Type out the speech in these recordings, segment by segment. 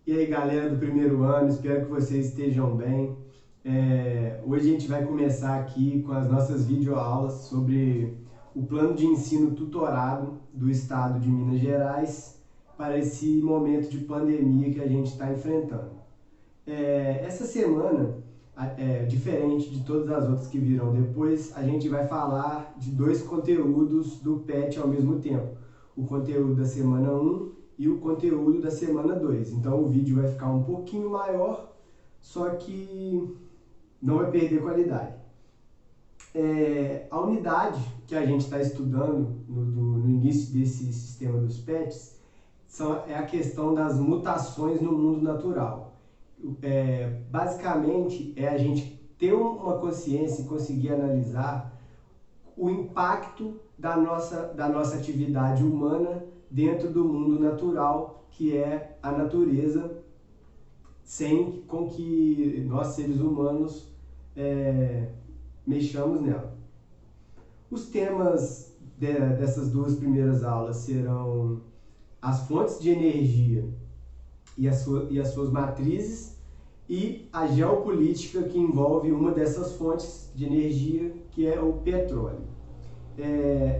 E aí, galera do primeiro ano, espero que vocês estejam bem. Hoje a gente vai começar aqui com as nossas videoaulas sobre o plano de ensino tutorado do estado de Minas Gerais para esse momento de pandemia que a gente está enfrentando. Essa semana, diferente de todas as outras que virão depois, a gente vai falar de dois conteúdos do PET ao mesmo tempo. O conteúdo da semana 1 e o conteúdo da semana 2. Então o vídeo vai ficar um pouquinho maior, só que não vai perder qualidade. A unidade que a gente está estudando no início desse sistema dos PETs é a questão das mutações no mundo natural. Basicamente é a gente ter uma consciência e conseguir analisar o impacto da nossa atividade humana dentro do mundo natural, que é a natureza, sem com que nós seres humanos mexamos nela. Os temas dessas duas primeiras aulas serão as fontes de energia e as suas matrizes, e a geopolítica que envolve uma dessas fontes de energia, que é o petróleo.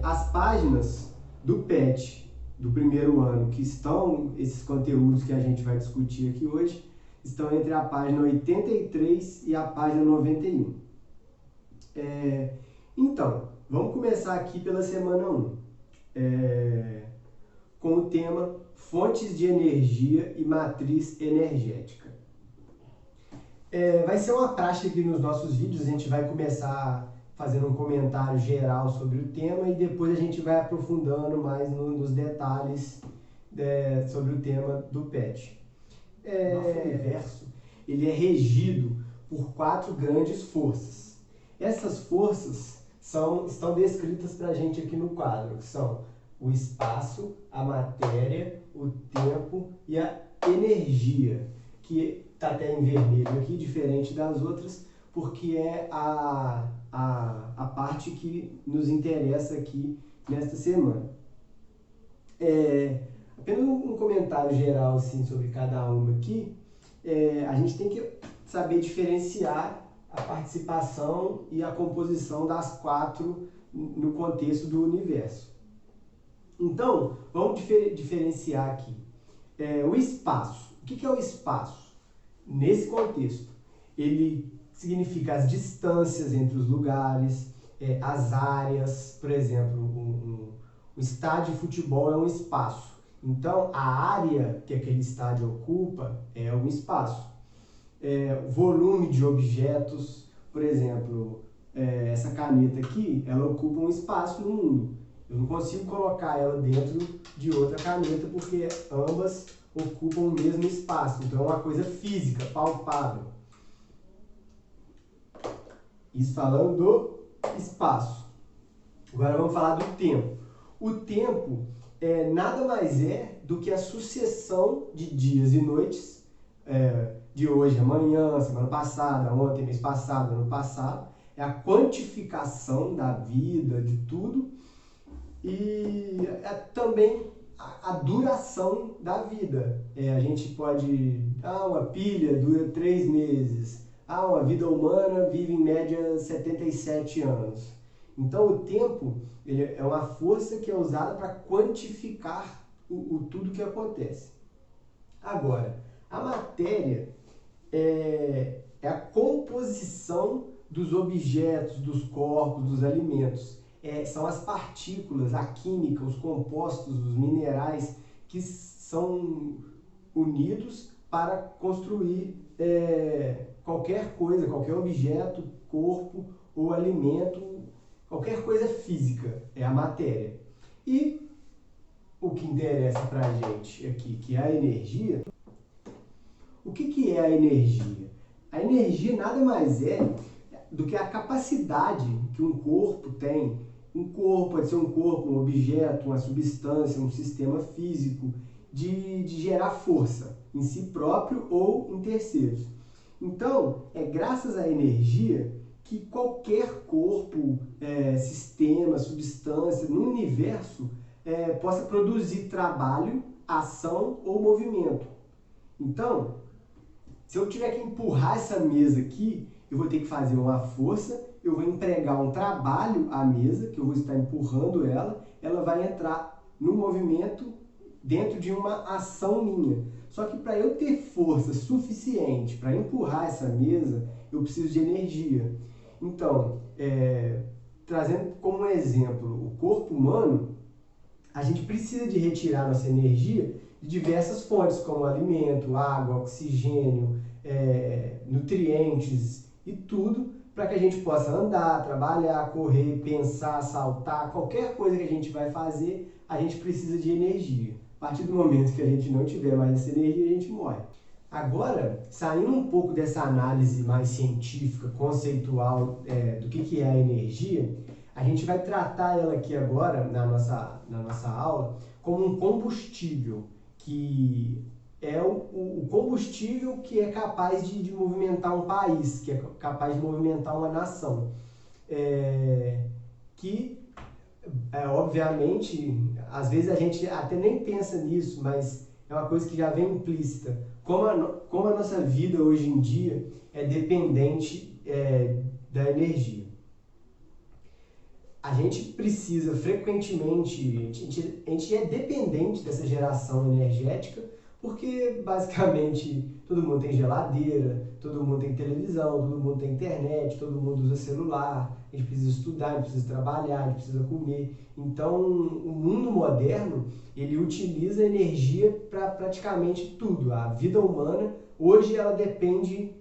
As páginas do PET do primeiro ano, que estão esses conteúdos que a gente vai discutir aqui hoje, estão entre a página 83 e a página 91. Então, vamos começar aqui pela semana 1, com o tema fontes de energia e matriz energética. Vai ser uma prática aqui nos nossos vídeos, a gente vai começar fazendo um comentário geral sobre o tema e depois a gente vai aprofundando mais nos detalhes sobre o tema do PET. Nosso universo ele é regido por 4 grandes forças. Essas forças estão descritas para a gente aqui no quadro, que são o espaço, a matéria, o tempo e a energia, que está até em vermelho aqui, diferente das outras, porque é a parte que nos interessa aqui nesta semana. Apenas um comentário geral assim, sobre cada uma aqui. A gente tem que saber diferenciar a participação e a composição das 4 no contexto do universo. Então, vamos diferenciar aqui. O espaço. O que é o espaço? Nesse contexto, ele significa as distâncias entre os lugares, as áreas. Por exemplo, um estádio de futebol é um espaço. Então, a área que aquele estádio ocupa é um espaço. Volume de objetos, por exemplo, essa caneta aqui, ela ocupa um espaço no mundo. Eu não consigo colocar ela dentro de outra caneta porque ambas ocupam o mesmo espaço. Então é uma coisa física, palpável. Isso falando do espaço. Agora vamos falar do tempo. O tempo nada mais é do que a sucessão de dias e noites, de hoje, amanhã, semana passada, ontem, mês passado, ano passado. É a quantificação da vida, de tudo. E também a duração da vida. A gente pode... uma pilha dura 3 meses. Uma vida humana vive em média 77 anos. Então o tempo ele é uma força que é usada para quantificar tudo que acontece. Agora, a matéria é a composição dos objetos, dos corpos, dos alimentos. São as partículas, a química, os compostos, os minerais que são unidos para construir qualquer coisa, qualquer objeto, corpo ou alimento, qualquer coisa física, é a matéria. E o que interessa para a gente aqui, que é a energia. O que é a energia? A energia nada mais é do que a capacidade que um corpo tem. Um corpo pode ser um corpo, um objeto, uma substância, um sistema físico, de gerar força em si próprio ou em terceiros. Então, é graças à energia que qualquer corpo, sistema, substância no universo possa produzir trabalho, ação ou movimento. Então, se eu tiver que empurrar essa mesa aqui, eu vou ter que fazer uma força, eu vou empregar um trabalho à mesa, que eu vou estar empurrando ela vai entrar no movimento dentro de uma ação minha. Só que para eu ter força suficiente para empurrar essa mesa, eu preciso de energia. Então, trazendo como exemplo o corpo humano, a gente precisa de retirar nossa energia de diversas fontes, como alimento, água, oxigênio, nutrientes e tudo, para que a gente possa andar, trabalhar, correr, pensar, saltar, qualquer coisa que a gente vai fazer, a gente precisa de energia. A partir do momento que a gente não tiver mais essa energia, a gente morre. Agora, saindo um pouco dessa análise mais científica, conceitual do que é a energia, a gente vai tratar ela aqui agora, na nossa aula, como um combustível, que é o combustível que é capaz de movimentar um país, que é capaz de movimentar uma nação. Obviamente, às vezes a gente até nem pensa nisso, mas é uma coisa que já vem implícita. Como a nossa vida hoje em dia é dependente da energia. A gente precisa frequentemente, a gente é dependente dessa geração energética, porque basicamente todo mundo tem geladeira, todo mundo tem televisão, todo mundo tem internet, todo mundo usa celular, a gente precisa estudar, a gente precisa trabalhar, a gente precisa comer. Então, o mundo moderno, ele utiliza energia para praticamente tudo. A vida humana, hoje, ela depende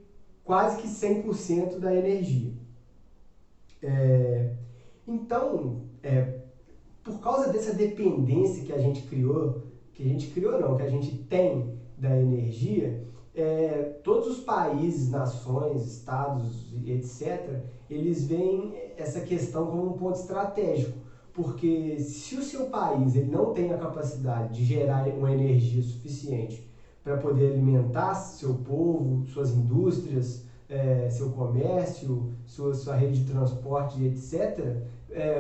quase que 100% da energia. Então, por causa dessa dependência que a gente tem da energia, todos os países, nações, estados, etc., eles veem essa questão como um ponto estratégico, porque se o seu país ele não tem a capacidade de gerar uma energia suficiente para poder alimentar seu povo, suas indústrias, seu comércio, sua rede de transporte, etc.,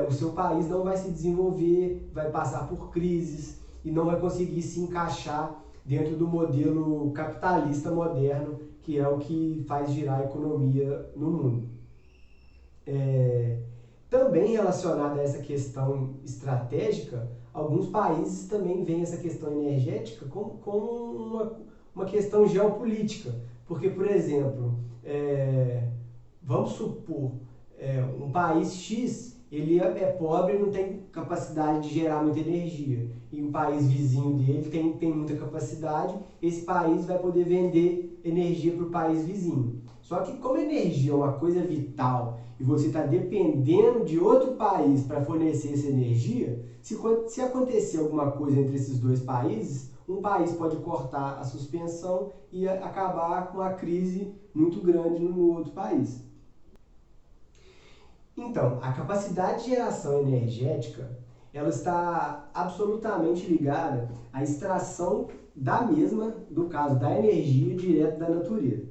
o seu país não vai se desenvolver, vai passar por crises e não vai conseguir se encaixar dentro do modelo capitalista moderno, que é o que faz girar a economia no mundo. Também relacionado a essa questão estratégica, alguns países também veem essa questão energética como uma questão geopolítica. Porque, por exemplo, vamos supor, um país X, ele é pobre e não tem capacidade de gerar muita energia. E um país vizinho dele tem muita capacidade, esse país vai poder vender energia para o país vizinho. Só que como a energia é uma coisa vital e você está dependendo de outro país para fornecer essa energia, se acontecer alguma coisa entre esses dois países, um país pode cortar a suspensão e acabar com uma crise muito grande no outro país. Então, a capacidade de geração energética, ela está absolutamente ligada à extração da mesma, no caso da energia, direto da natureza.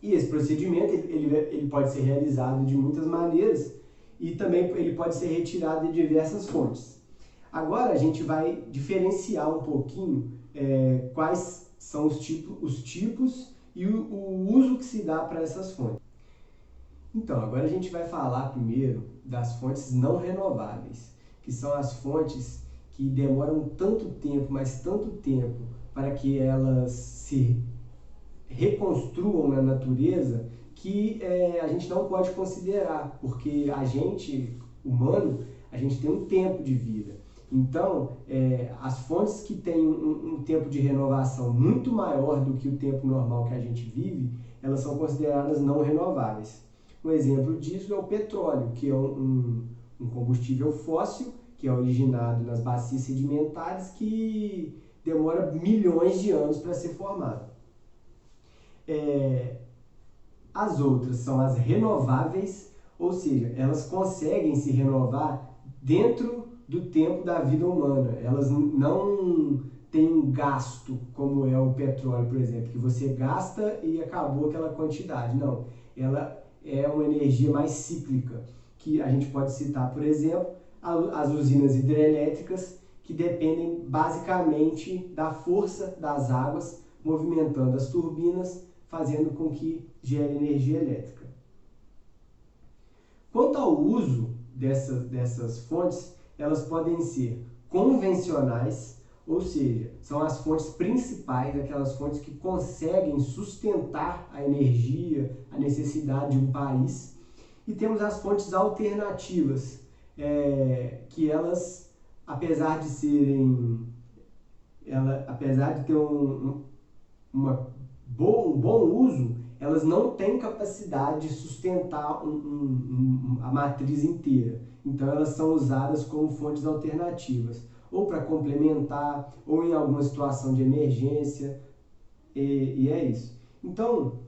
E esse procedimento ele pode ser realizado de muitas maneiras e também ele pode ser retirado de diversas fontes. Agora a gente vai diferenciar um pouquinho quais são os tipos e o uso que se dá para essas fontes. Então, agora a gente vai falar primeiro das fontes não renováveis, que são as fontes que demoram tanto tempo, mas tanto tempo, para que elas se reconstruam na natureza, que a gente não pode considerar, porque a gente, humano, a gente tem um tempo de vida. Então, as fontes que têm um tempo de renovação muito maior do que o tempo normal que a gente vive, elas são consideradas não renováveis. Um exemplo disso é o petróleo, que é um combustível fóssil, que é originado nas bacias sedimentares, que demora milhões de anos para ser formado. As outras são as renováveis, ou seja, elas conseguem se renovar dentro do tempo da vida humana. Elas não têm um gasto, como é o petróleo, por exemplo, que você gasta e acabou aquela quantidade. Não, ela é uma energia mais cíclica, que a gente pode citar, por exemplo, as usinas hidrelétricas, que dependem basicamente da força das águas movimentando as turbinas, fazendo com que gere energia elétrica. Quanto ao uso dessas fontes, elas podem ser convencionais, ou seja, são as fontes principais, aquelas fontes que conseguem sustentar a energia, a necessidade de um país. E temos as fontes alternativas, que elas, apesar de ter um bom uso, elas não têm capacidade de sustentar a matriz inteira. Então elas são usadas como fontes alternativas, ou para complementar, ou em alguma situação de emergência, e é isso. Então,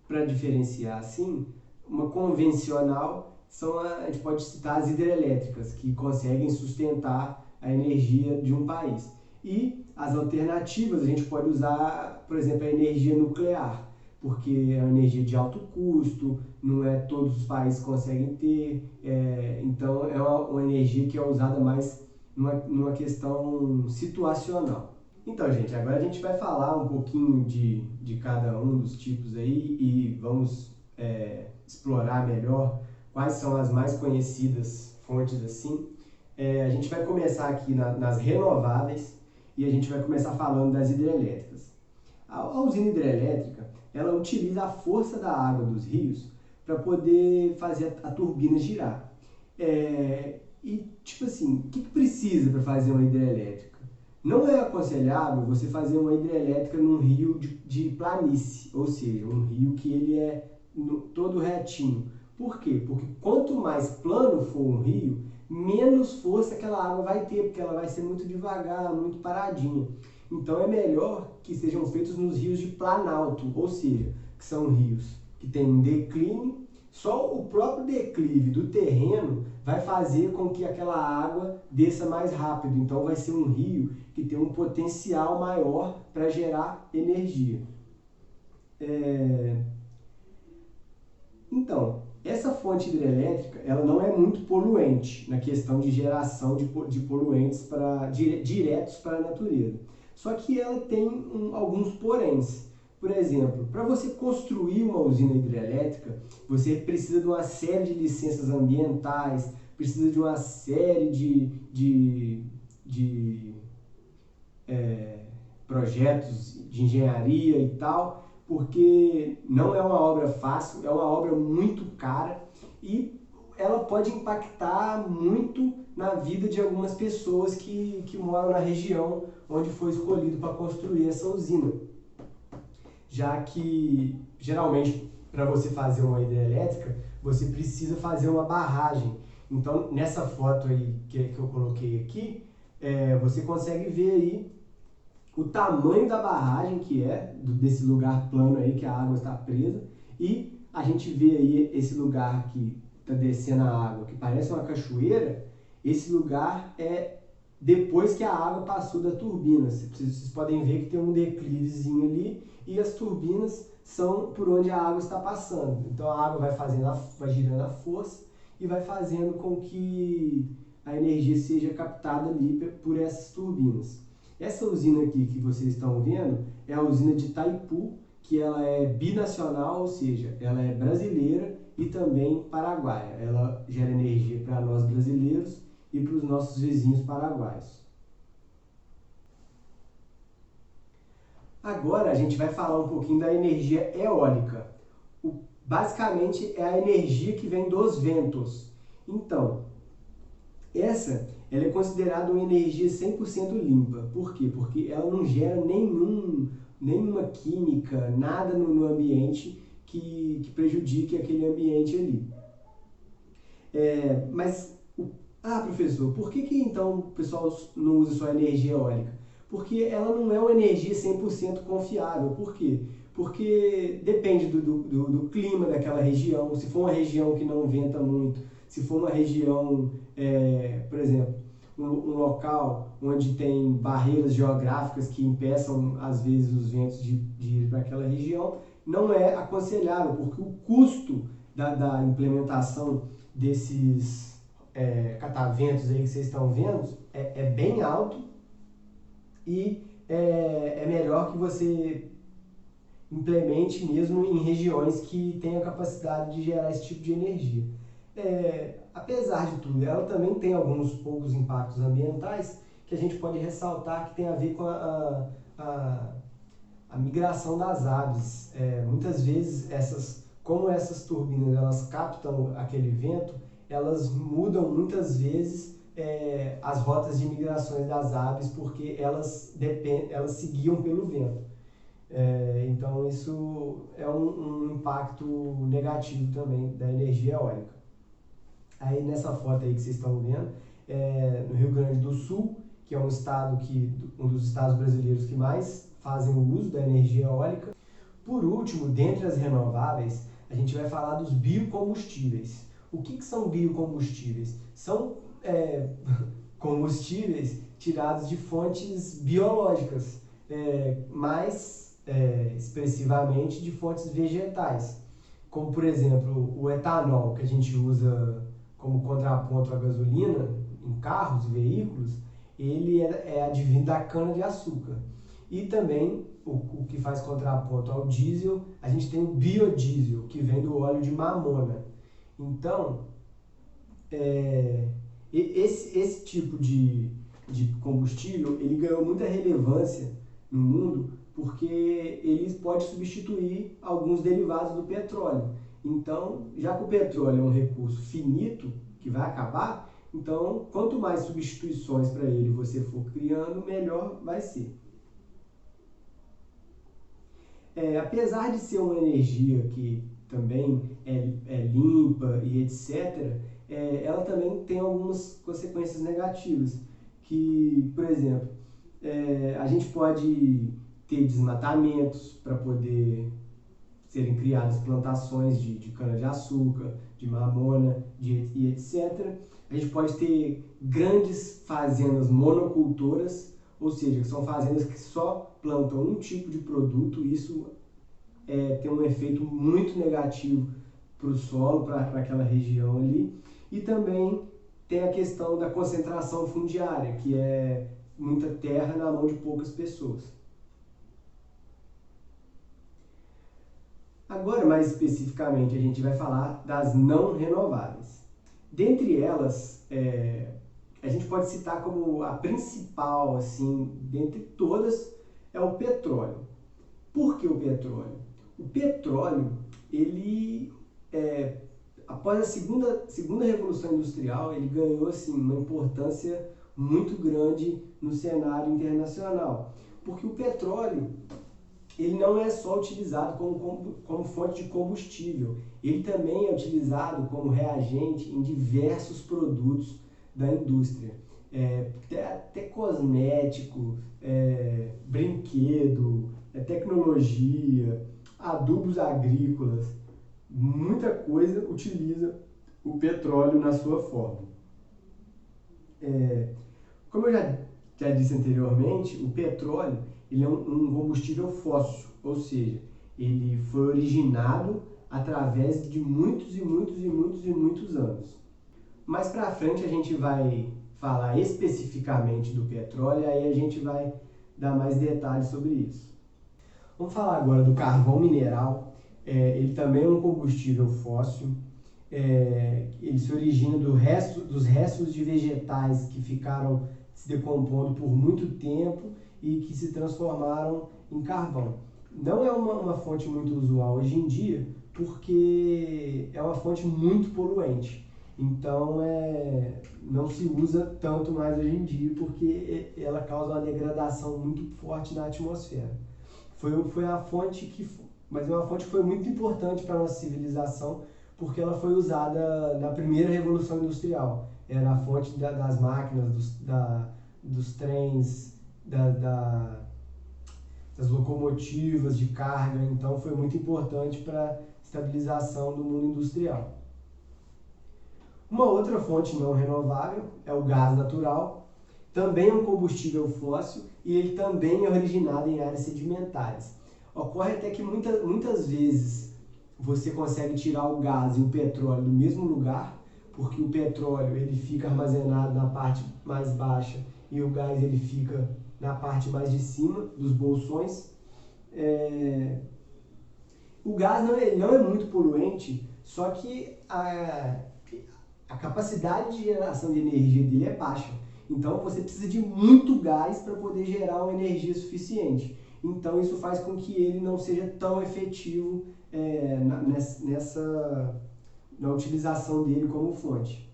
para diferenciar assim, uma convencional a gente pode citar as hidrelétricas, que conseguem sustentar a energia de um país. E as alternativas, a gente pode usar, por exemplo, a energia nuclear, porque é uma energia de alto custo, não é todos os países conseguem ter, então é uma energia que é usada mais numa questão situacional. Então, gente, agora a gente vai falar um pouquinho de cada um dos tipos aí e vamos explorar melhor quais são as mais conhecidas fontes assim. A gente vai começar aqui nas renováveis e a gente vai começar falando das hidrelétricas. A usina hidrelétrica, ela utiliza a força da água dos rios para poder fazer a turbina girar. E, tipo assim, o que precisa para fazer uma hidrelétrica? Não é aconselhável você fazer uma hidrelétrica num rio de planície, ou seja, um rio que ele é todo retinho. Por quê? Porque quanto mais plano for um rio, menos força aquela água vai ter, porque ela vai ser muito devagar, muito paradinha. Então é melhor que sejam feitos nos rios de planalto, ou seja, que são rios que têm um declínio. Só o próprio declive do terreno vai fazer com que aquela água desça mais rápido. Então vai ser um rio que tem um potencial maior para gerar energia. Então, essa fonte hidrelétrica, ela não é muito poluente na questão de geração de poluentes diretos para a natureza. Só que ela tem alguns poréns. Por exemplo, para você construir uma usina hidrelétrica, você precisa de uma série de licenças ambientais, precisa de uma série de projetos de engenharia e tal, porque não é uma obra fácil, é uma obra muito cara e ela pode impactar muito na vida de algumas pessoas que moram na região onde foi escolhido para construir essa usina. Já que, geralmente, para você fazer uma hidrelétrica, você precisa fazer uma barragem. Então, nessa foto aí que eu coloquei aqui, você consegue ver aí o tamanho da barragem que desse lugar plano aí que a água está presa, e a gente vê aí esse lugar que está descendo a água, que parece uma cachoeira. Esse lugar é depois que a água passou da turbina. Vocês podem ver que tem um declivezinho ali e as turbinas são por onde a água está passando. Então a água vai girando a força e vai fazendo com que a energia seja captada ali por essas turbinas. Essa usina aqui que vocês estão vendo é a usina de Itaipu, que ela é binacional, ou seja, ela é brasileira e também paraguaia. Ela gera energia para nós brasileiros e para os nossos vizinhos paraguaios. Agora a gente vai falar um pouquinho da energia eólica. Basicamente é a energia que vem dos ventos. Então, ela é considerada uma energia 100% limpa. Por quê? Porque ela não gera nenhuma química, nada no ambiente que prejudique aquele ambiente ali. Professor, por que então o pessoal não usa só energia eólica? Porque ela não é uma energia 100% confiável. Por quê? Porque depende do clima daquela região. Se for uma região que não venta muito, se for uma região, por exemplo, um local onde tem barreiras geográficas que impeçam, às vezes, os ventos de ir para aquela região, não é aconselhável, porque o custo da implementação desses cataventos aí que vocês estão vendo é bem alto e é melhor que você implemente mesmo em regiões que têm a capacidade de gerar esse tipo de energia. Apesar de tudo, ela também tem alguns poucos impactos ambientais que a gente pode ressaltar que tem a ver com a migração das aves. Muitas vezes, como essas turbinas elas captam aquele vento, elas mudam muitas vezes as rotas de migrações das aves porque elas se guiam pelo vento. Então isso é um impacto negativo também da energia eólica. Aí nessa foto aí que vocês estão vendo, no Rio Grande do Sul, que é um dos estados brasileiros que mais fazem o uso da energia eólica. Por último, dentre as renováveis, a gente vai falar dos biocombustíveis. O que são biocombustíveis? São combustíveis tirados de fontes biológicas, mais expressivamente de fontes vegetais, como por exemplo o etanol, que a gente usa como contraponto à gasolina em carros e veículos, ele é advindo da cana-de-açúcar. E também, o que faz contraponto ao diesel, a gente tem o biodiesel, que vem do óleo de mamona. Então, esse tipo de combustível, ele ganhou muita relevância no mundo, porque ele pode substituir alguns derivados do petróleo. Então, já que o petróleo é um recurso finito, que vai acabar, então, quanto mais substituições para ele você for criando, melhor vai ser. Apesar de ser uma energia que também é limpa e etc., ela também tem algumas consequências negativas, que, por exemplo, a gente pode ter desmatamentos para poder serem criadas plantações de cana-de-açúcar, de mamona e etc. A gente pode ter grandes fazendas monocultoras, ou seja, que são fazendas que só plantam um tipo de produto. Isso tem um efeito muito negativo para o solo, para aquela região ali. E também tem a questão da concentração fundiária, que é muita terra na mão de poucas pessoas. Agora, mais especificamente, a gente vai falar das não renováveis. Dentre elas, a gente pode citar como a principal, assim, dentre todas, é o petróleo. Por que o petróleo? O petróleo, ele, após a segunda Revolução Industrial, ele ganhou assim, uma importância muito grande no cenário internacional. Porque o petróleo, ele não é só utilizado como fonte de combustível, ele também é utilizado como reagente em diversos produtos da indústria. Até cosmético, brinquedo, tecnologia, adubos agrícolas, muita coisa utiliza o petróleo na sua forma. Como eu já disse anteriormente, o petróleo ele é um combustível fóssil, ou seja, ele foi originado através de muitos anos. Mais para frente a gente vai falar especificamente do petróleo, aí a gente vai dar mais detalhes sobre isso. Vamos falar agora do carvão mineral. Ele também é um combustível fóssil. Ele se origina dos restos de vegetais que ficaram se decompondo por muito tempo e que se transformaram em carvão. Não é uma fonte muito usual hoje em dia, porque é uma fonte muito poluente. Então, não se usa tanto mais hoje em dia, porque ela causa uma degradação muito forte na atmosfera. Mas é uma fonte que foi muito importante para a nossa civilização, porque ela foi usada na primeira Revolução Industrial. Era a fonte das máquinas, dos trens, das locomotivas de carga. Então foi muito importante para a estabilização do mundo industrial. Uma outra fonte não renovável é o gás natural. Também é um combustível fóssil e ele também é originado em áreas sedimentares. Ocorre até que muitas vezes você consegue tirar o gás e o petróleo do mesmo lugar, porque o petróleo ele fica armazenado na parte mais baixa e o gás ele fica na parte mais de cima dos bolsões. O gás não é muito poluente, só que a capacidade de geração de energia dele é baixa. Então você precisa de muito gás para poder gerar uma energia suficiente. Então isso faz com que ele não seja tão efetivo na utilização dele como fonte.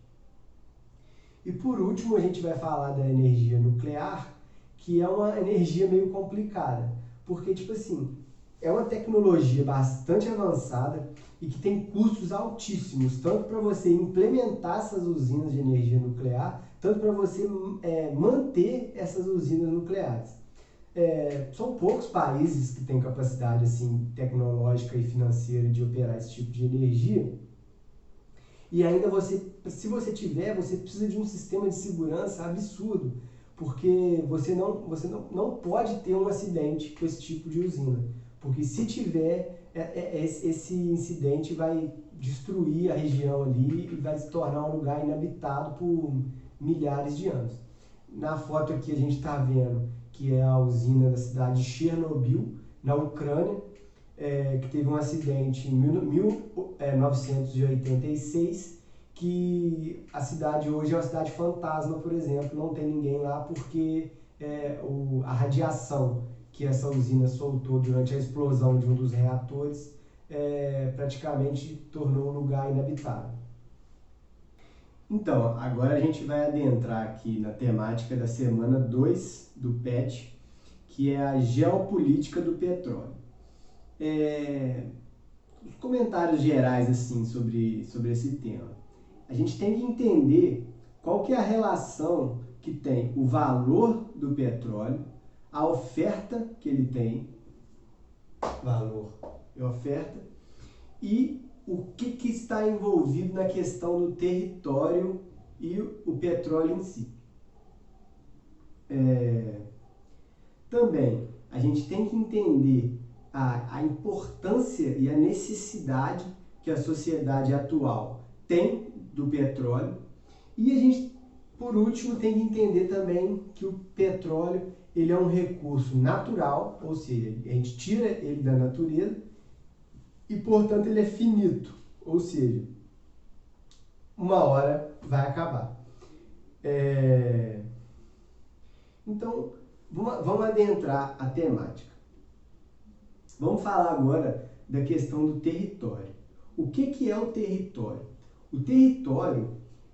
E por último a gente vai falar da energia nuclear, que é uma energia meio complicada, porque tipo assim, é uma tecnologia bastante avançada e que tem custos altíssimos, tanto para você implementar essas usinas de energia nuclear, tanto para você manter essas usinas nucleares. São poucos países que têm capacidade assim, tecnológica e financeira de operar esse tipo de energia. E ainda se você tiver, você precisa de um sistema de segurança absurdo, porque você não pode ter um acidente com esse tipo de usina. Porque se tiver, esse incidente vai destruir a região ali e vai se tornar um lugar inabitado por milhares de anos. Na foto aqui a gente está vendo que é a usina da cidade de Chernobyl, na Ucrânia, que teve um acidente em 1986, que a cidade hoje é uma cidade fantasma, por exemplo, não tem ninguém lá porque a radiação que essa usina soltou durante a explosão de um dos reatores praticamente tornou o lugar inabitável. Então, agora a gente vai adentrar aqui na temática da semana 2 do PET, que é a geopolítica do petróleo. Os comentários gerais assim, sobre esse tema. A gente tem que entender qual que é a relação que tem o valor do petróleo, a oferta que ele tem, valor e oferta, e o que está envolvido na questão do território e o petróleo em si. Também a gente tem que entender a importância e a necessidade que a sociedade atual tem do petróleo. E a gente, por último, tem que entender também que o petróleo ele é um recurso natural, ou seja, a gente tira ele da natureza e, portanto, ele é finito, ou seja, uma hora vai acabar. Então, vamos adentrar a temática. Vamos falar agora da questão do território. O que é o território? O território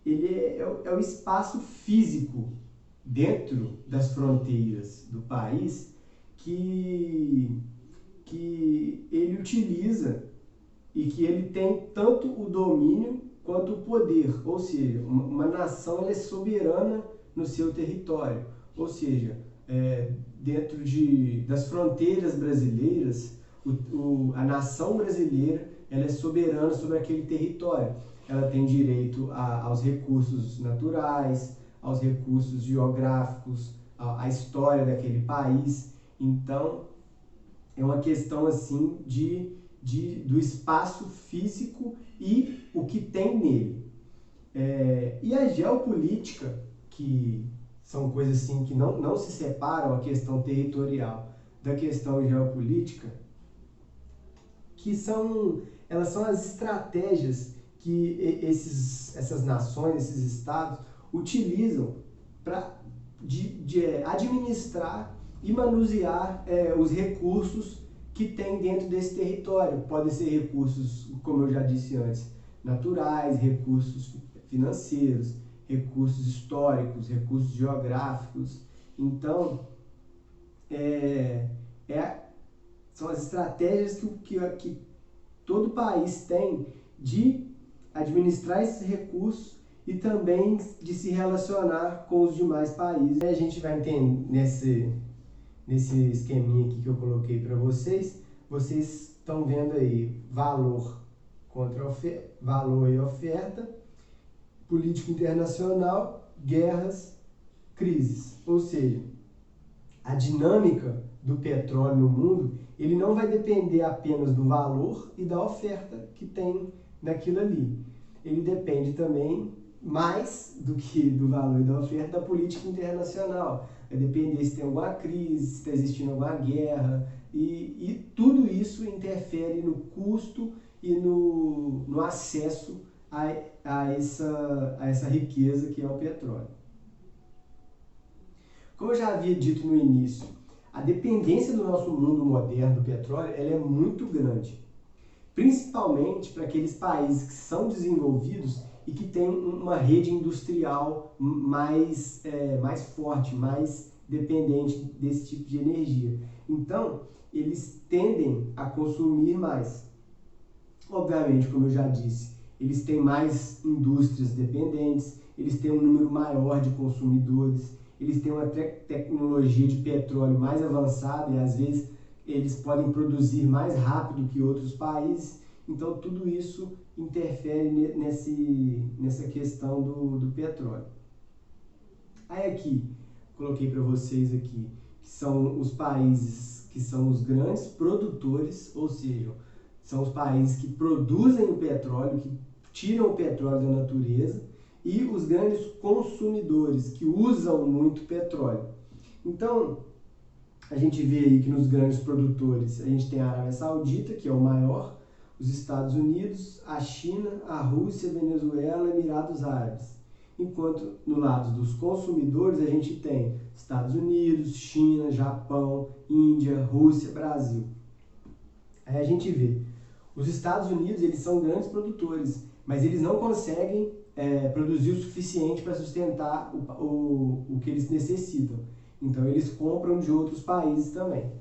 ele é o espaço físico dentro das fronteiras do país que ele utiliza e que ele tem tanto o domínio quanto o poder, ou seja, uma nação ela é soberana no seu território, ou seja, dentro das fronteiras brasileiras, a nação brasileira ela é soberana sobre aquele território. Ela tem direito aos recursos naturais, aos recursos geográficos, à história daquele país. Então, é uma questão assim do espaço físico e o que tem nele. E a geopolítica, que são coisas assim que não se separam, a questão territorial da questão geopolítica, elas são as estratégias que essas nações, esses estados, utilizam para administrar e manusear os recursos que tem dentro desse território. Podem ser recursos, como eu já disse antes, naturais, recursos financeiros, recursos históricos, recursos geográficos. Então, são as estratégias que todo país tem de administrar esses recursos e também de se relacionar com os demais países. A gente vai entender nesse esqueminha aqui que eu coloquei para vocês estão vendo aí valor contra valor e oferta, política internacional, guerras, crises. Ou seja, a dinâmica do petróleo no mundo, ele não vai depender apenas do valor e da oferta que tem naquilo ali. Ele depende também mais do que do valor e da oferta da política internacional. Vai depender se tem alguma crise, se está existindo alguma guerra, e tudo isso interfere no custo e no acesso a essa riqueza que é o petróleo. Como eu já havia dito no início, a dependência do nosso mundo moderno do petróleo ela é muito grande, principalmente para aqueles países que são desenvolvidos e que têm uma rede industrial mais forte, mais dependente desse tipo de energia. Então, eles tendem a consumir mais. Obviamente, como eu já disse, eles têm mais indústrias dependentes, eles têm um número maior de consumidores, eles têm uma tecnologia de petróleo mais avançada e às vezes eles podem produzir mais rápido que outros países. Então, tudo isso interfere nessa questão do petróleo. Aí aqui, coloquei para vocês aqui, que são os países que são os grandes produtores, ou seja, são os países que produzem o petróleo, que tiram o petróleo da natureza, e os grandes consumidores, que usam muito petróleo. Então, a gente vê aí que nos grandes produtores, a gente tem a Arábia Saudita, que é o maior, os Estados Unidos, a China, a Rússia, a Venezuela e Emirados Árabes. Enquanto no lado dos consumidores, a gente tem Estados Unidos, China, Japão, Índia, Rússia, Brasil. Aí a gente vê, os Estados Unidos, eles são grandes produtores, mas eles não conseguem produzir o suficiente para sustentar o que eles necessitam. Então, eles compram de outros países também.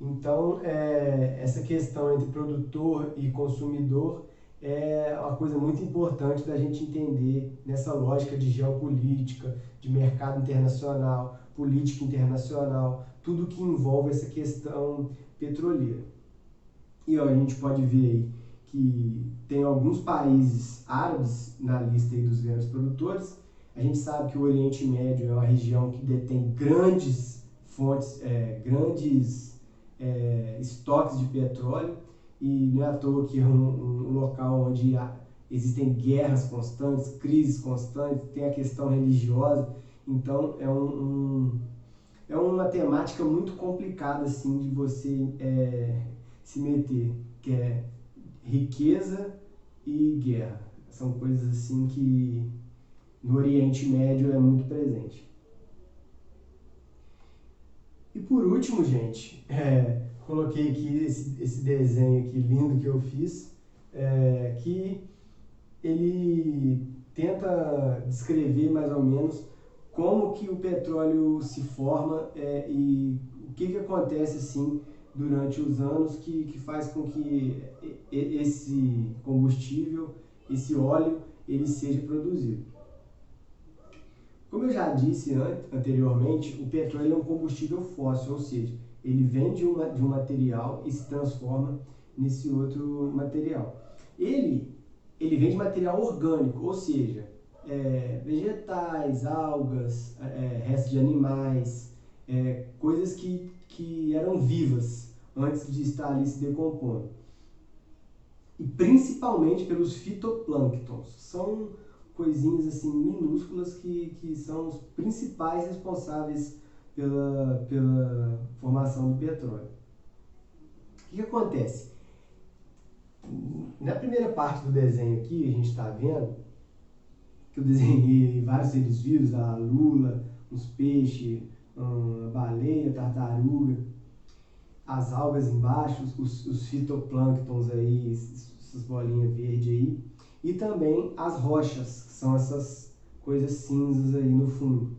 Então, essa questão entre produtor e consumidor é uma coisa muito importante da gente entender nessa lógica de geopolítica, de mercado internacional, política internacional, tudo que envolve essa questão petroleira. E ó, a gente pode ver aí que tem alguns países árabes na lista aí dos grandes produtores. A gente sabe que o Oriente Médio é uma região que detém grandes fontes, grandes estoques de petróleo, e não é à toa que é um local onde existem guerras constantes, crises constantes, tem a questão religiosa. Então é uma temática muito complicada assim, de você se meter, que é riqueza e guerra. São coisas assim que no Oriente Médio é muito presente. E por último, gente, coloquei aqui esse desenho aqui lindo que eu fiz, que ele tenta descrever mais ou menos como que o petróleo se forma e o que acontece assim durante os anos que faz com que esse combustível, esse óleo, ele seja produzido. Como eu já disse anteriormente, o petróleo é um combustível fóssil, ou seja, ele vem de um material e se transforma nesse outro material. Ele vem de material orgânico, ou seja, vegetais, algas, restos de animais, coisas que eram vivas antes de estar ali se decompondo. E principalmente pelos fitoplânctons. São coisinhas assim minúsculas que são os principais responsáveis pela formação do petróleo. O que acontece? Na primeira parte do desenho aqui, a gente está vendo que eu desenhei vários seres vivos, a lula, uns peixes, a baleia, tartaruga, as algas embaixo, os fitoplânctons aí, essas bolinhas verdes aí, e também as rochas, que são essas coisas cinzas aí no fundo.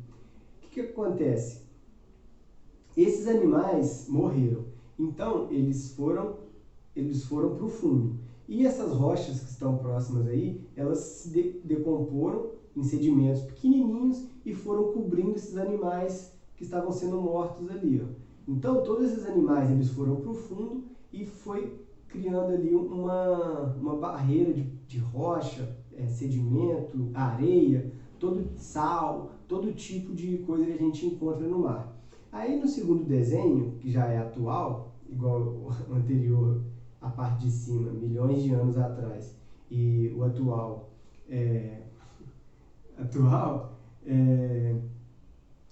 O que acontece? Esses animais morreram, então eles foram para o fundo. E essas rochas que estão próximas aí, elas se decomporam em sedimentos pequenininhos e foram cobrindo esses animais que estavam sendo mortos ali, ó. Então, todos esses animais eles foram para o fundo e foi criando ali uma barreira de rocha, sedimento, areia, todo sal, todo tipo de coisa que a gente encontra no mar. Aí no segundo desenho, que já é atual, igual o anterior, a parte de cima, milhões de anos atrás, e o atual, atual,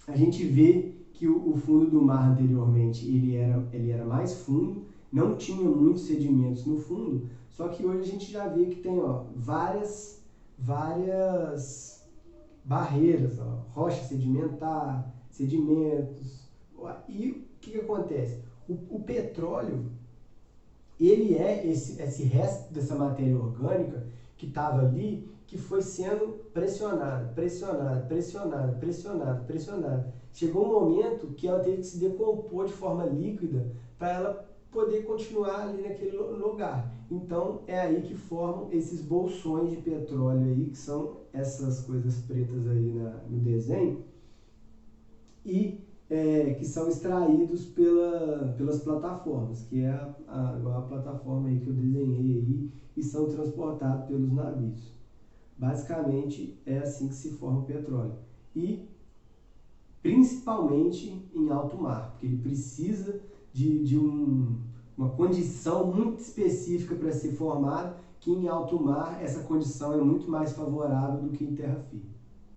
a gente vê que o fundo do mar anteriormente ele era mais fundo, não tinha muitos sedimentos no fundo, só que hoje a gente já vê que tem várias barreiras, rocha sedimentar, sedimentos. E o que acontece? O petróleo, ele é esse resto dessa matéria orgânica que estava ali, que foi sendo pressionada. Chegou um momento que ela teve que se decompor de forma líquida para ela poder continuar ali naquele lugar. Então é aí que formam esses bolsões de petróleo aí, que são essas coisas pretas aí no desenho, e que são extraídos pelas plataformas, que é igual a plataforma aí que eu desenhei aí, e são transportados pelos navios. Basicamente é assim que se forma o petróleo. E principalmente em alto mar, porque ele precisa de uma condição muito específica para ser formado, que em alto mar essa condição é muito mais favorável do que em terra firme.